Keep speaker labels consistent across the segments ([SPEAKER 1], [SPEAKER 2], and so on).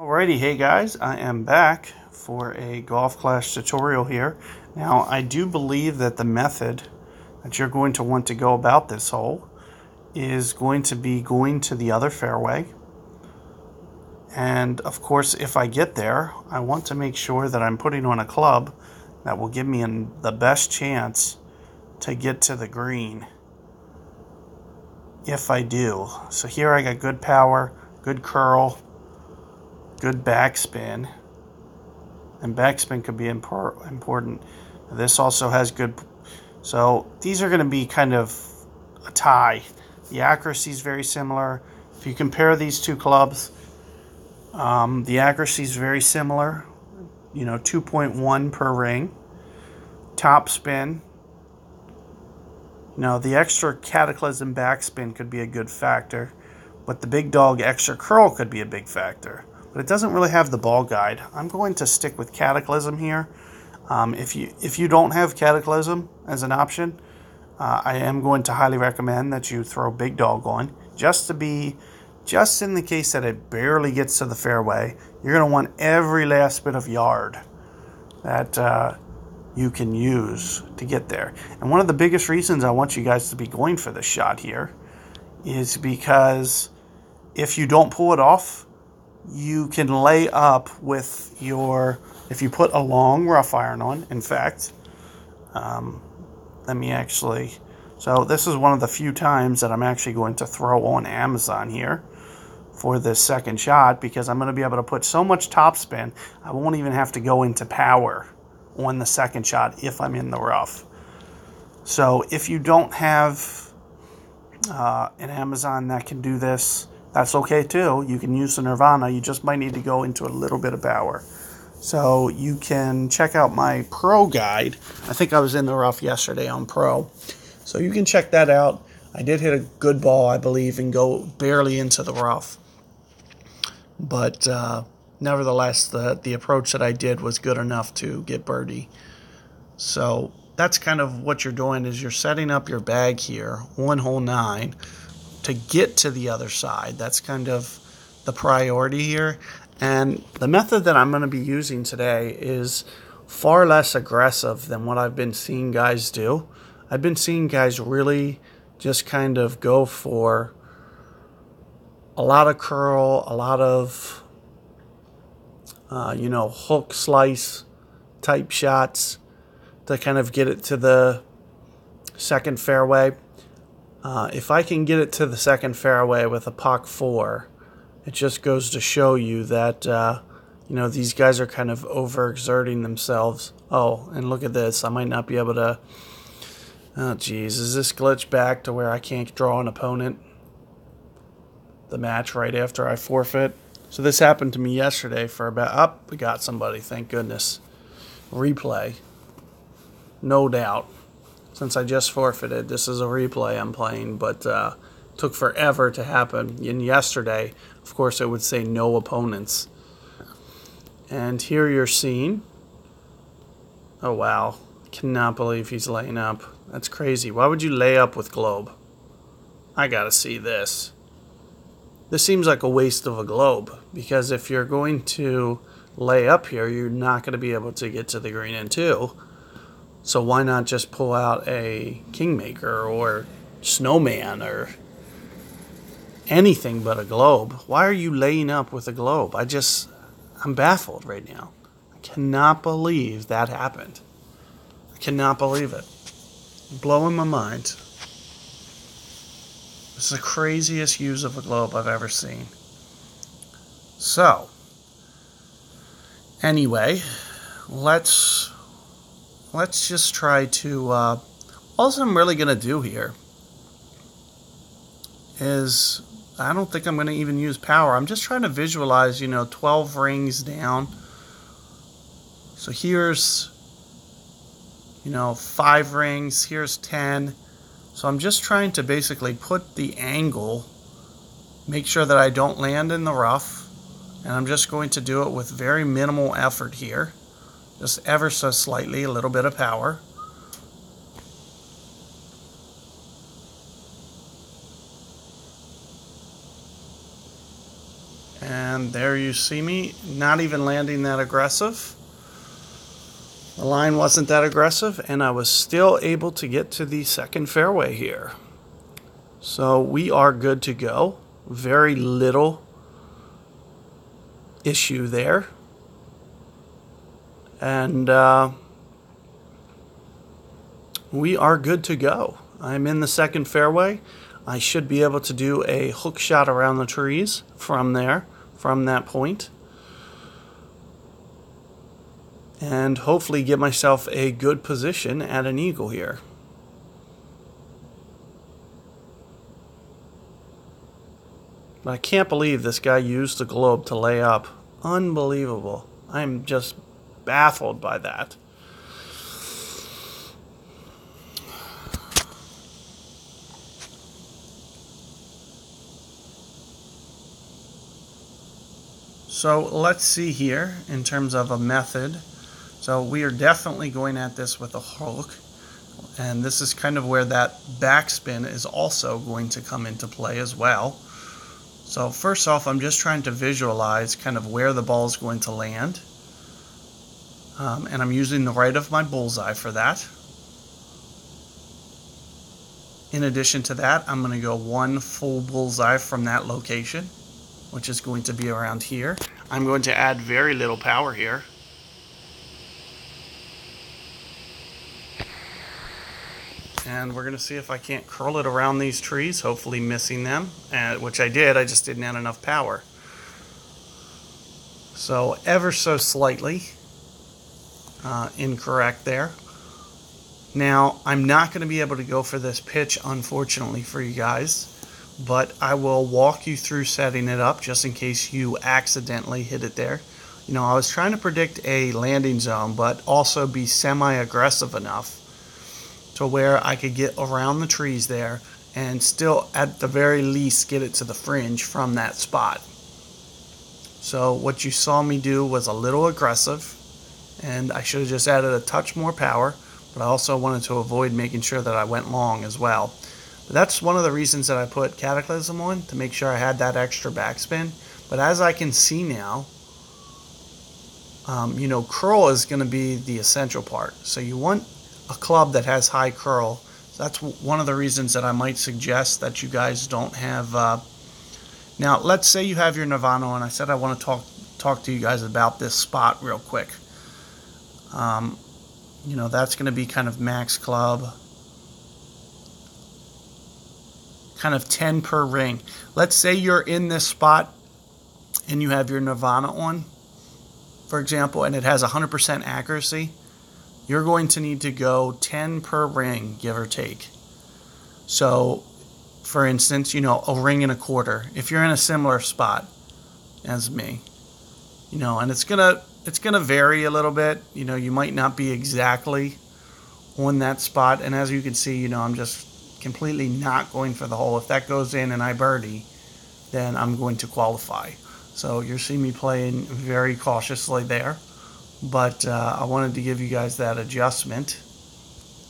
[SPEAKER 1] Alrighty, hey guys, I am back for a Golf Clash tutorial here. Now, I do believe that the method that you're going to want to go about this hole is going to be going to the other fairway. And of course, if I get there, I want to make sure that I'm putting on a club that will give me the best chance to get to the green if I do. So here I got good power, good curl, good backspin, and backspin could be important. This also has good, so these are going to be kind of a tie. The accuracy is very similar. If you compare these two clubs, the accuracy is very similar, 2.1 per ring. Top spin, the extra cataclysm backspin could be a good factor, but the big dog extra curl could be a big factor. But it doesn't really have the ball guide. I'm going to stick with Cataclysm here. If you don't have Cataclysm as an option, I am going to highly recommend that you throw Big Dog on, just in the case that it barely gets to the fairway. You're going to want every last bit of yard that you can use to get there. And one of the biggest reasons I want you guys to be going for this shot here is because if you don't pull it off, you can lay up with if you put a long rough iron on. In fact, so this is one of the few times that I'm actually going to throw on Amazon here for this second shot, because I'm going to be able to put so much topspin, I won't even have to go into power on the second shot if I'm in the rough. So if you don't have an Amazon that can do this, that's okay too. You can use the Nirvana. You just might need to go into a little bit of power. So you can check out my Pro guide. I think I was in the rough yesterday on Pro. So you can check that out. I did hit a good ball, I believe, and go barely into the rough. But nevertheless, the approach that I did was good enough to get birdie. So that's kind of what you're doing, is you're setting up your bag here on hole 9 to get to the other side. That's kind of the priority here. And the method that I'm going to be using today is far less aggressive than what I've been seeing guys do. I've been seeing guys really just kind of go for a lot of curl, a lot of, hook slice type shots to kind of get it to the second fairway. If I can get it to the second fairway with a POC 4, it just goes to show you that, these guys are kind of overexerting themselves. Oh, and look at this. I might not be able to... Oh, geez. Is this glitch back to where I can't draw an opponent the match right after I forfeit? So this happened to me yesterday for about... we got somebody. Thank goodness. Replay. No doubt. Since I just forfeited, this is a replay I'm playing, but took forever to happen. And yesterday, of course, it would say no opponents. And here you're seeing, oh wow, cannot believe he's laying up. That's crazy. Why would you lay up with globe? I gotta see this. This seems like a waste of a globe, because if you're going to lay up here, you're not going to be able to get to the green in 2. So why not just pull out a Kingmaker or Snowman or anything but a globe? Why are you laying up with a globe? I'm baffled right now. I cannot believe that happened. I cannot believe it. Blowing my mind. This is the craziest use of a globe I've ever seen. So, anyway, let's just try to, all I'm really going to do here is, I don't think I'm going to even use power. I'm just trying to visualize, 12 rings down. So here's, 5 rings, here's 10. So I'm just trying to basically put the angle, make sure that I don't land in the rough, and I'm just going to do it with very minimal effort here. Just ever so slightly, a little bit of power. And And there you see me, not even landing that aggressive. The line wasn't that aggressive, and I was still able to get to the second fairway here. So we are good to go. Very little issue there. And we are good to go. I'm in the second fairway. I should be able to do a hook shot around the trees from there, from that point. And hopefully get myself a good position at an eagle here. But I can't believe this guy used the globe to lay up. Unbelievable. I'm just baffled by that. So let's see here in terms of a method. So we are definitely going at this with a hook. And this is kind of where that backspin is also going to come into play as well. So first off, I'm just trying to visualize kind of where the ball is going to land. And I'm using the right of my bullseye for that. In addition to that, I'm going to go one full bullseye from that location, which is going to be around here. I'm going to add very little power here. And we're going to see if I can't curl it around these trees, hopefully missing them, which I did. I just didn't add enough power. So ever so slightly incorrect there. Now, I'm not going to be able to go for this pitch, unfortunately for you guys, but I will walk you through setting it up just in case you accidentally hit it there. You know, I was trying to predict a landing zone, but also be semi-aggressive enough to where I could get around the trees there and still, at the very least, get it to the fringe from that spot. So what you saw me do was a little aggressive, and I should have just added a touch more power, but I also wanted to avoid making sure that I went long as well. But that's one of the reasons that I put Cataclysm on, to make sure I had that extra backspin. But as I can see now, you know, curl is going to be the essential part. So you want a club that has high curl. So that's one of the reasons that I might suggest that you guys don't have. Now, let's say you have your Nirvana on. I said I want to talk to you guys about this spot real quick. You know, that's going to be kind of max club. Kind of 10 per ring. Let's say you're in this spot and you have your Nirvana on, for example, and it has 100% accuracy. You're going to need to go 10 per ring, give or take. So, for instance, you know, a ring and a quarter. If you're in a similar spot as me, you know, and it's gonna vary a little bit. You know, you might not be exactly on that spot. And as you can see, you know, I'm just completely not going for the hole. If that goes in and I birdie, then I'm going to qualify. So you're seeing me playing very cautiously there. But I wanted to give you guys that adjustment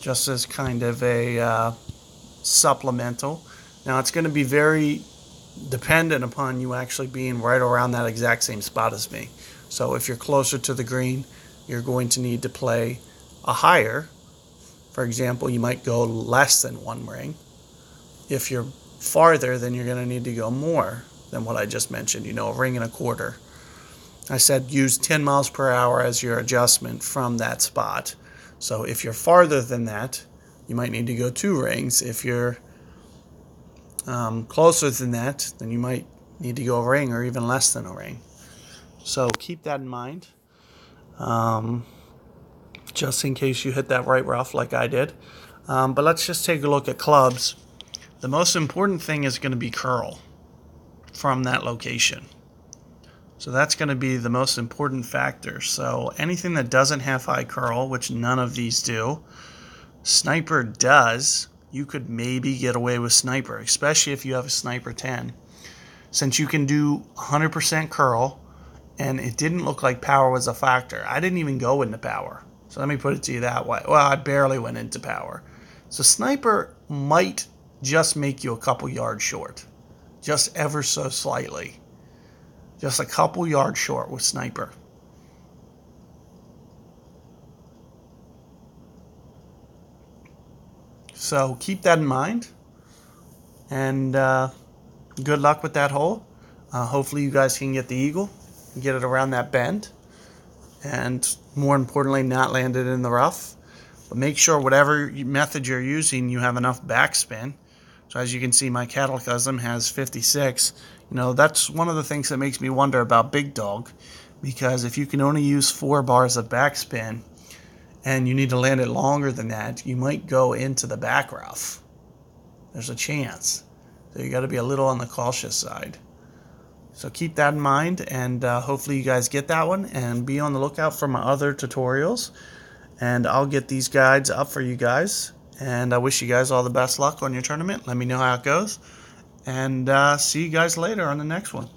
[SPEAKER 1] just as kind of a supplemental. Now, it's going to be very dependent upon you actually being right around that exact same spot as me. So if you're closer to the green, you're going to need to play a higher. For example, you might go less than one ring. If you're farther, then you're going to need to go more than what I just mentioned, you know, a ring and a quarter. I said use 10 miles per hour as your adjustment from that spot. So if you're farther than that, you might need to go 2 rings. If you're closer than that, then you might need to go a ring or even less than a ring. So keep that in mind, just in case you hit that right rough like I did. But let's just take a look at clubs. The most important thing is going to be curl from that location. So that's going to be the most important factor. So anything that doesn't have high curl, which none of these do, Sniper does. You could maybe get away with Sniper, especially if you have a Sniper 10. Since you can do 100% curl, and it didn't look like power was a factor. I didn't even go into power. So let me put it to you that way. Well, I barely went into power. So Sniper might just make you a couple yards short. Just ever so slightly. Just a couple yards short with sniper. So keep that in mind, and good luck with that hole. Hopefully you guys can get the eagle, get it around that bend, and more importantly, not land it in the rough. But make sure whatever method you're using, you have enough backspin. So as you can see, my Cataclysm has 56. You know, that's one of the things that makes me wonder about Big Dog, because if you can only use 4 bars of backspin and you need to land it longer than that, you might go into the back rough. There's a chance. So you got to be a little on the cautious side. So keep that in mind, and hopefully you guys get that one, and be on the lookout for my other tutorials. And I'll get these guides up for you guys. And I wish you guys all the best luck on your tournament. Let me know how it goes. And see you guys later on the next one.